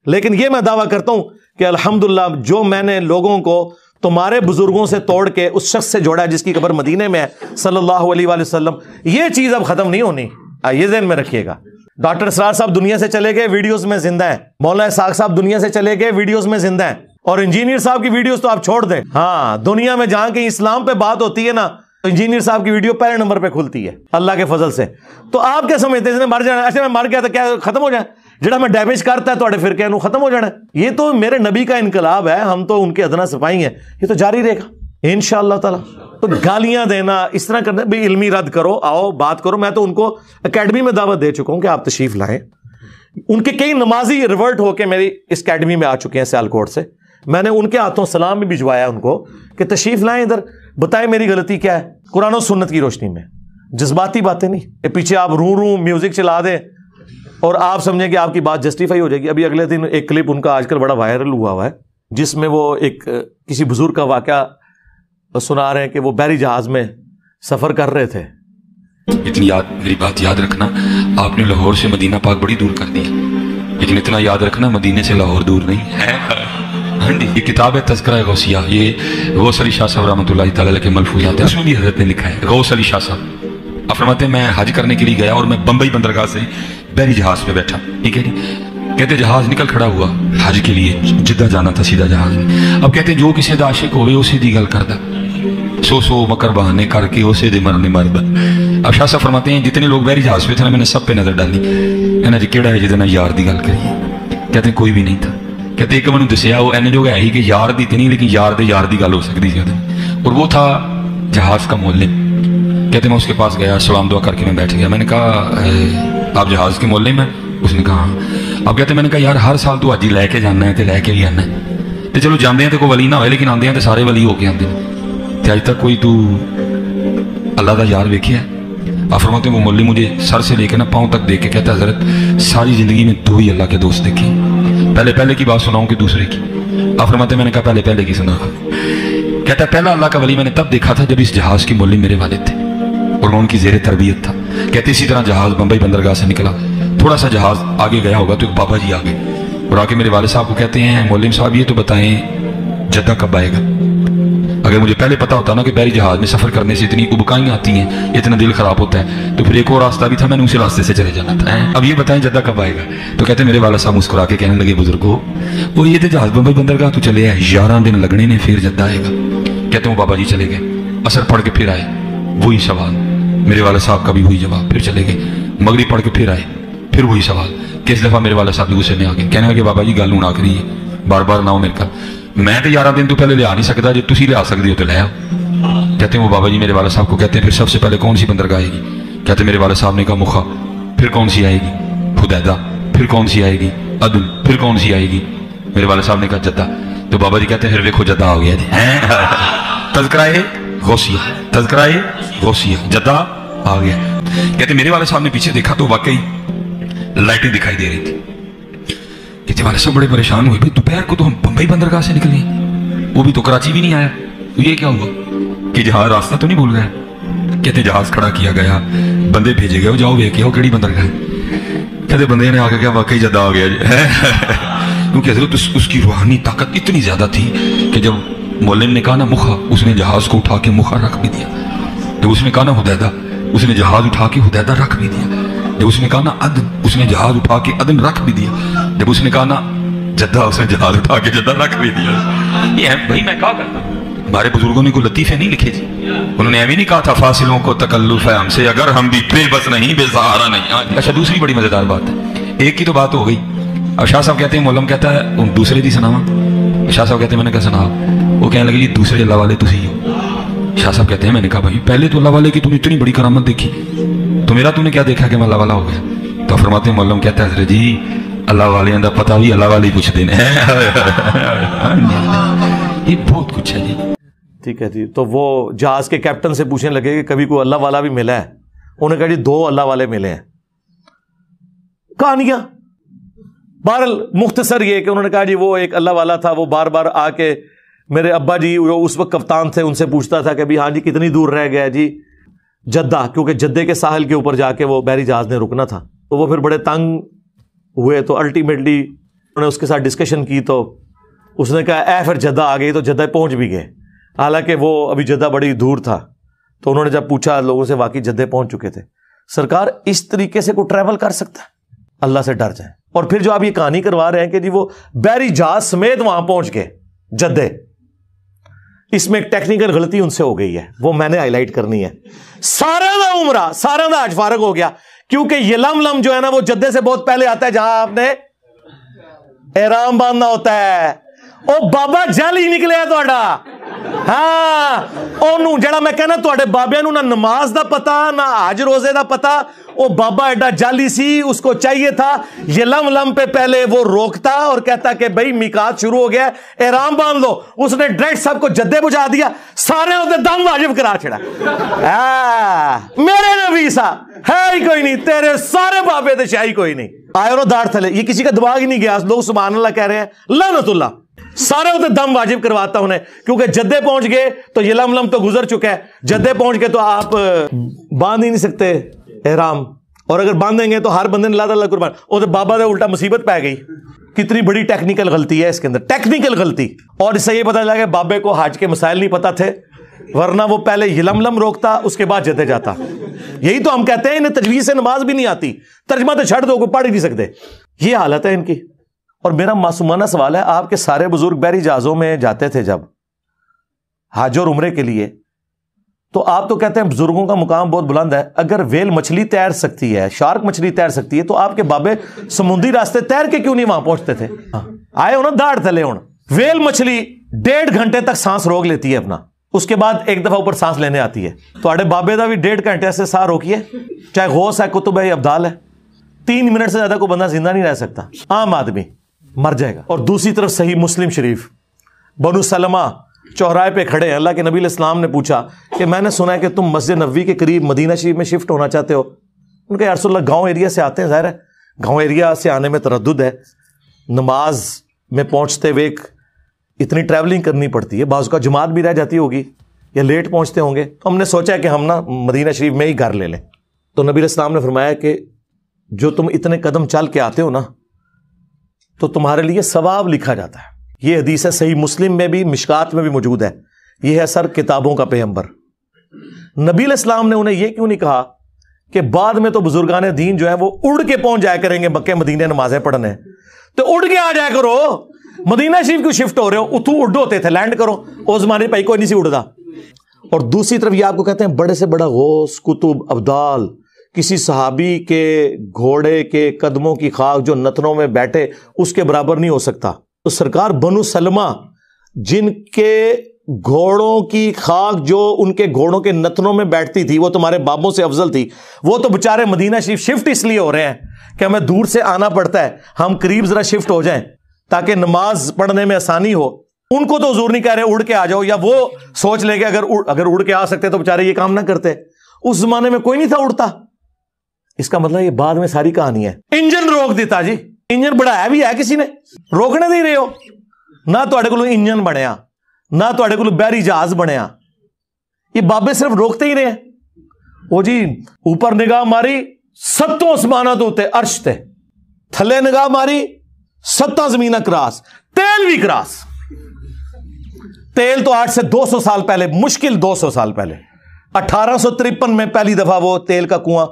لیکن یہ میں دعویٰ کرتا ہوں کہ الحمدللہ جو میں نے لوگوں کو تمہارے بزرگوں سے توڑ کے اس شخص سے جوڑا ہے جس کی قبر مدینے میں ہے صلی اللہ علیہ وآلہ وسلم، یہ چیز اب ختم نہیں ہونی، یہ ذہن میں رکھیے گا۔ ڈاکٹر اسرار صاحب دنیا سے چلے گئے، ویڈیوز میں زندہ ہیں۔ مولانا اسحاق صاحب دنیا سے چلے گئے، ویڈیوز میں زندہ ہیں۔ اور انجینئر صاحب کی ویڈیوز تو آپ چھوڑ دیں، ہاں دنیا میں جہاں کہیں اسلام پہ بات ہوتی ہے نا، تو انجینئر صاحب کی ویڈیو پہلے نمبر پہ کھلتی ہے اللہ کے فضل سے۔ تو آپ کیا سمجھتے ہیں مر جانا؟ اچھا میں مر گیا تو کیا ختم ہو جائے؟ جڑا میں ڈیمیج کرتا ہے تو فرقے نو ختم ہو جانا ہے؟ یہ تو میرے نبی کا انقلاب ہے، ہم تو ان کے ادنا سپاہی ہیں، یہ تو جاری رہے گا انشاءاللہ تعالی۔ تو گالیاں دینا اس طرح کرنا بھی، علمی رد کرو، آؤ بات کرو۔ میں تو ان کو اکیڈمی میں دعوت دے چکا ہوں کہ آپ تشریف لائیں۔ ان کے کئی نمازی ریورٹ ہو کے میری اس اکیڈمی میں آ چکے ہیں سیالکوٹ سے، میں نے ان کے ہاتھوں سلام بھی بھجوایا ان کو کہ تشریف لائیں ادھر، بتائیں میری غلطی کیا ہے قرآن و سنت کی روشنی میں، جذباتی باتیں نہیں کہ پیچھے آپ رو میوزک چلا دیں اور آپ سمجھیں کہ آپ کی بات جسٹیفائی ہو جائے گی۔ ابھی اگلے دن ایک کلپ ان کا آج کل بڑا وائرل ہوا ہے جس میں وہ ایک کسی بزرگ کا واقعہ سنا رہے ہیں کہ وہ بحری جہاز میں سفر کر رہے تھے۔ اتنی میری بات یاد رکھنا، آپ نے لاہور سے مدینہ پاک بڑی دور کر دیا، لیکن اتنا یاد رکھنا مدینے سے لاہور دور نہیں ہے۔ ہاں جی، یہ کتاب ہے تذکرہ غوثیہ، یہ غوث علی شاہ صاحب رحمۃ اللہ تعالیٰ کے ملفوظات ہیں، اس میں بھی حضرت نے لکھا ہے۔ غوث علی شاہ صاحب آپ فرماتے ہیں میں حج کرنے کے لیے گیا اور میں بمبئی بندرگاہ سے بحری جہاز پہ بیٹھا، ٹھیک ہے جی، کہتے جہاز نکل کھڑا ہوا حج کے لیے، جدہ جانا تھا سیدھا جہاز میں۔ اب کہتے جو کسی دا عاشق ہوئے اسے دی گل کردہ، سو مکر بہانے کر کے اسے دے مرنے مرد۔ اب شاہ صاحب فرماتے ہیں جتنے لوگ بحری جہاز پہ تھے میں نے سب پہ نظر ڈالی، کہنا جی کیڑا ہے جدنا یار دی گل کریے؟ کہتے ہیں کوئی بھی نہیں تھا۔ کہتے ایک میں دسیا وہ اینے جو ہے ہی کہ یار دی تھی نہیں، لیکن یار دی گل ہو سکتی تھی، اور وہ تھا جہاز کا مولم۔ کہتے میں اس کے پاس گیا، سلام دعا کر کے میں بیٹھ گیا۔ میں نے کہا آپ جہاز کے مولم ہیں؟ اس نے کہا ہاں۔ اب کہتے میں نے کہا یار ہر سال تو حجی لے کے جانا ہے تو لے کے بھی آنا ہے، تو چلو جاندے ہیں تو کوئی ولی نہ ہوئے لیکن آندے ہیں تو سارے ولی ہو کے آندے ہیں، تو آج تک کوئی تو اللہ دا یار ویکھیا ہے؟ آپ فرماتے ہیں وہ مولوی مجھے سر سے لے کے نا پاؤں تک دیکھ کے کہتا ہے حضرت ساری زندگی میں دو ہی اللہ کے دوست دیکھے، پہلے کی بات سناؤں کہ دوسرے کی؟ آپ فرماتے ہیں میں نے کہا پہلے کی سنا۔ کہتا ہے پہلا اللہ کا ولی میں نے تب دیکھا تھا جب اس جہاز کی مولوی میرے والد تھے اور میں ان کی زیر تربیت تھا۔ کہتے اسی طرح جہاز بمبئی بندرگاہ سے نکلا، تھوڑا سا جہاز آگے گیا ہوگا تو ایک بابا جی آگے اور آ کے میرے والد صاحب کو کہتے ہیں مولوی صاحب یہ تو بتائیں جدہ کب آئے گا؟ اگر مجھے پہلے پتا ہوتا نا کہ بحری جہاز میں سفر کرنے سے اتنی ابکائیں آتی ہیں، اتنا دل خراب ہوتا ہے، تو پھر ایک اور راستہ بھی تھا، میں نے اسی راستے سے چلے جانا تھا۔ اب یہ بتائیں جدہ کب آئے گا؟ تو کہتے ہیں میرے والد صاحب مسکرا کے کہنے لگے بزرگو وہ یہ تو جہاز بمبئی بندرگاہ تو چلے ہے 11 دن لگنے نے پھر جدہ آئے گا۔ کہتے ہیں وہ بابا جی چلے گئے، اثر پڑھ کے پھر آئے، وہی سوال، میرے والد صاحب کا بھی وہی جواب، پھر چلے گئے، مغرب پڑھ کے پھر آئے، پھر وہی سوال۔ کس دفعہ میرے والد صاحب بھی غصے میں آ گئے، کہنے لگے بابا جی گل ہوں آخری ہے، بار بار نہ ہو میرے کا، میں تو 11 دن تو پہلے لیا نہیں سکتا، جو تسی لیا سکتے ہو تو لے آؤ۔ کہتے ہیں وہ بابا جی میرے والد صاحب کو کہتے ہیں پھر سب سے پہلے کون سی بندرگاہ آئے گی؟ کہتے ہیں میرے والد صاحب نے کہا مخا، پھر کون سی آئے گی؟ حدیدہ، پھر کون سی آئے گی؟ عدن، پھر کون سی آئے گی؟ میرے والد صاحب نے کہا جدہ۔ تو بابا جی کہتے ہیں پھر دیکھو جدہ آ گیا جی، تذکرہ غوثیہ، تذکرہ غوثیہ، جدہ آ گیا۔ کہتے ہیں میرے والد صاحب نے پیچھے دیکھا تو واقعی لائٹیں دکھائی دے رہی تھی۔ کہتے والد صاحب بڑے پریشان ہوئے، دوپہر کو تو ہم بمبئی بندرگاہ سے نکلے ہیں، وہ بھی تو کراچی بھی نہیں آیا، تو یہ کیا ہوا کہ جہاز راستہ تو نہیں بھول گیا؟ کہتے جہاز کھڑا کیا گیا، بندے بھیجے گئے، جاؤ ویکھ کے آؤ کیڑی بندرگاہ ہے۔ کہتے بندے نے آ کے کہا واقعی جدہ آ گیا جی، کیونکہ حضرت اس کی روحانی طاقت اتنی زیادہ تھی کہ جب مولم نے کہا نا مخا، اس نے جہاز کو اٹھا کے مخا رکھ بھی دیا، جب اس نے کہا نا حدیدہ، اس نے جہاز اٹھا کے حدیدہ رکھ بھی دیا، جب اس نے کہا نا عدن، اس نے جہاز اٹھا کے عدن رکھ بھی دیا، جب اس نے کہا نا جدہ، اس نے جہاز اٹھا کے جدہ رکھ بھی دیا۔ یہ ہے بھائی میں کہا کرتا ہوں، ہمارے بزرگوں نے کوئی لطیفے نہیں لکھے جی، انہوں نے ایویں نہیں کہا تھا فاصلوں کو تکلف ہے ہم سے اگر ہم بھی بے بس نہیں بے سہارا نہیں۔ اچھا دوسری بڑی مزیدار بات ہے، ایک کی تو بات ہو گئی، اب شاہ صاحب کہتے ہیں مولم کہتا ہے دوسرے دی سناواں؟ شاہ صاحب کہتے ہیں میں نے کہا سنا، وہ کہنے لگے جی دوسرے اللہ والے تسی ہو۔ شاہ صاحب کہتے ہیں میں نے کہا بھائی پہلے تو اللہ والے کی تم نے اتنی بڑی کرامت دیکھی، تو میرا تم نے کیا دیکھا کہ میں اللہ والا ہو گیا؟ تو فرماتے ہیں مولم کہتا ہے حضرت جی اللہ والے دا پتہ بھی اللہ والے پوچھ دینے، یہ بہت کچھ ہے جی۔ ٹھیک ہے جی، تو وہ جہاز کے کیپٹن سے پوچھنے لگے کہ کبھی کوئی اللہ والا بھی ملا ہے؟ انہوں نے کہا جی 2 اللہ والے ملے ہیں۔ کہانیاں بہرحال مختصر یہ کہ انہوں نے کہا جی وہ ایک اللہ والا تھا، وہ بار بار آ کے میرے ابا جی جو اس وقت کپتان تھے ان سے پوچھتا تھا کہ ہاں جی کتنی دور رہ گیا جی جدہ، کیونکہ جدے کے ساحل کے اوپر جا کے وہ بحری جہاز نے رکنا تھا، تو وہ پھر بڑے تنگ ہوئے، تو الٹیمیٹلی انہوں نے اس کے ساتھ ڈسکشن کی تو اس نے کہا اے پھر جدہ آ گئی، تو جدہ پہنچ بھی گئے، حالانکہ وہ ابھی جدہ بڑی دور تھا۔ تو انہوں نے جب پوچھا لوگوں سے، واقعی جدے پہنچ چکے تھے۔ سرکار اس طریقے سے کوئی ٹریول کر سکتا ہے؟ اللہ سے ڈر جائیں۔ اور پھر جو آپ یہ کہانی کروا رہے ہیں کہ جی وہ بحری جہاز سمیت وہاں پہنچ گئے جدے، اس میں ایک ٹیکنیکل غلطی ان سے ہو گئی ہے، وہ میں نے ہائی لائٹ کرنی ہے۔ سارا دا عمرہ، سارا دا حج فارغ ہو گیا، کیونکہ یہ لم جو ہے نا وہ جدے سے بہت پہلے آتا ہے، جہاں آپ نے احرام باندھنا ہوتا ہے۔ او بابا جل ہی نکلے تھوڑا، ہاں اونوں جڑا میں کہنا تواڈے بابیاں نوں نہ نماز دا پتا نہ حج روزے دا پتا، او بابا ایڈا جالی سی، اس کو چاہیے تھا یہ لم پہ پہلے وہ روکتا اور کہتا کہ بھائی میقات شروع ہو گیا، احرام باندھ لو۔ اس نے ڈائریکٹ سب کو جدے بجا دیا، سارے ہوتے دم واجب کرا چھڑا۔ میرے نبی سا ہے ہی کوئی نہیں، تیرے سارے بابے تے شاہی کوئی نہیں، آئے اور داڑھ تھلے۔ یہ کسی کا دماغ ہی نہیں گیا، لوگ سبحان اللہ کہہ رہے ہیں، لعنت اللہ۔ سارے ہوتے دم واجب کرواتا انہیں، کیونکہ جدے پہنچ گئے تو یہ لم تو گزر چکا ہے، جدے پہنچ گئے تو آپ باندھ ہی نہیں سکتے احرام، اور اگر باندھیں گے تو ہر بندے نے اللہ قربان، وہ تو بابا دے الٹا مصیبت پہ گئی۔ کتنی بڑی ٹیکنیکل غلطی ہے اس کے اندر، ٹیکنیکل غلطی۔ اور اس سے یہ پتہ چلا کہ بابے کو حج کے مسائل نہیں پتہ تھے، ورنہ وہ پہلے یہ لم روکتا، اس کے بعد جدے جاتا۔ یہی تو ہم کہتے ہیں انہیں تجویز سے نماز بھی نہیں آتی، ترجمہ تو چھڑ دو، کوئی پڑھ ہی نہیں سکتے۔ یہ حالت ہے ان کی۔ اور میرا معصومانہ سوال ہے، آپ کے سارے بزرگ بحری جہازوں میں جاتے تھے جب حج اور عمرے کے لیے، تو آپ تو کہتے ہیں بزرگوں کا مقام بہت بلند ہے، اگر ویل مچھلی تیر سکتی ہے، شارک مچھلی تیر سکتی ہے، تو آپ کے بابے سمندری راستے تیر کے کیوں نہیں وہاں پہنچتے تھے؟ آئے ہو نا داڑھ تلے ہوں۔ ویل مچھلی 1.5 گھنٹے تک سانس روک لیتی ہے اپنا، اس کے بعد ایک دفعہ اوپر سانس لینے آتی ہے۔ تو آڑے بابے دا بھی 1.5 گھنٹے سے سانس روکیے، چاہے غوث ہے، کتب ہے، ابدال ہے، 3 منٹ سے زیادہ کوئی بندہ زندہ نہیں رہ سکتا، عام آدمی مر جائے گا۔ اور دوسری طرف صحیح مسلم شریف، بنو سلمہ چوراہے پہ کھڑے ہیں، اللہ کے نبی علیہ السلام نے پوچھا کہ میں نے سنا ہے کہ تم مسجد نبوی کے قریب مدینہ شریف میں شفٹ ہونا چاہتے ہو۔ ان کا یا رسول اللہ گاؤں ایریا سے آتے ہیں، ظاہر ہے گاؤں ایریا سے آنے میں تردد ہے، نماز میں پہنچتے ہوئے اتنی ٹریولنگ کرنی پڑتی ہے، بعض کا جماعت بھی رہ جاتی ہوگی یا لیٹ پہنچتے ہوں گے، تو ہم نے سوچا کہ ہم نا مدینہ شریف میں ہی گھر لے لیں۔ تو نبی علیہ السلام نے فرمایا کہ جو تم اتنے قدم چل کے آتے ہو نا، تو تمہارے لیے ثواب لکھا جاتا ہے۔ یہ حدیث ہے، صحیح مسلم میں بھی، مشکات میں بھی موجود ہے۔ یہ ہے سر کتابوں کا پیغمبر۔ نبی علیہ السلام نے انہیں یہ کیوں نہیں کہا کہ بعد میں تو بزرگان دین جو ہے وہ اڑ کے پہنچ جایا کریں گے مکہ مدینے نمازیں پڑھنے، تو اڑ کے آ جایا کرو، مدینہ شریف کیوں شفٹ ہو رہے ہو؟ اتو اڑ ہوتے تھے، لینڈ کرو، اس زمانے پہ کوئی نہیں سی اڑدا۔ اور دوسری طرف یہ آپ کو کہتے ہیں بڑے سے بڑا غوث، کتب، ابدال، کسی صحابی کے گھوڑے کے قدموں کی خاک جو نتنوں میں بیٹھے اس کے برابر نہیں ہو سکتا۔ تو سرکار بنو سلمہ جن کے گھوڑوں کی خاک جو ان کے گھوڑوں کے نتنوں میں بیٹھتی تھی وہ تمہارے بابوں سے افضل تھی، وہ تو بےچارے مدینہ شریف شفٹ اس لیے ہو رہے ہیں کہ ہمیں دور سے آنا پڑتا ہے، ہم قریب ذرا شفٹ ہو جائیں تاکہ نماز پڑھنے میں آسانی ہو۔ ان کو تو حضور نہیں کہہ رہے اڑ کے آ جاؤ، یا وہ سوچ لے کہ اگر اڑ کے آ سکتے تو بےچارے یہ کام نہ کرتے۔ اس زمانے میں کوئی نہیں تھا اڑتا۔ اس کا مطلب یہ بعد میں ساری کہانی ہے۔ انجن روک دیتا جی، انجن بڑھایا بھی ہے کسی نے، روکنے نہیں رہے ہو، نہ تواڈے کول انجن بنیا، نہ تواڈے کول بحری جہاز بنیا، یہ بابے صرف روکتے ہی رہے ہیں۔ وہ جی اوپر نگاہ ماری 7 آسماناں تو تے عرش تے، تھلے نگاہ ماری 7 زمیناں کراس، تیل بھی کراس۔ تیل تو آج سے 200 سال پہلے، مشکل 200 سال پہلے، 1853 میں پہلی دفعہ وہ تیل کا کنواں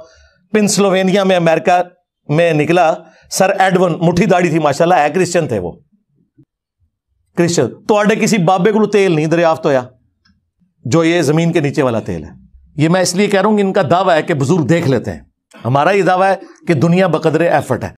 پنسلوینیا میں امریکہ میں نکلا۔ سر ایڈون، مٹھی داڑھی تھی ماشاءاللہ، ہے کرسچن تھے وہ، کرسچن۔ تو آڈے کسی بابے کو تیل نہیں دریافت ہویا جو یہ زمین کے نیچے والا تیل ہے۔ یہ میں اس لیے کہہ رہا ہوں کہ ان کا دعویٰ ہے کہ بزرگ دیکھ لیتے ہیں، ہمارا یہ دعویٰ ہے کہ دنیا بقدر ایفرٹ ہے۔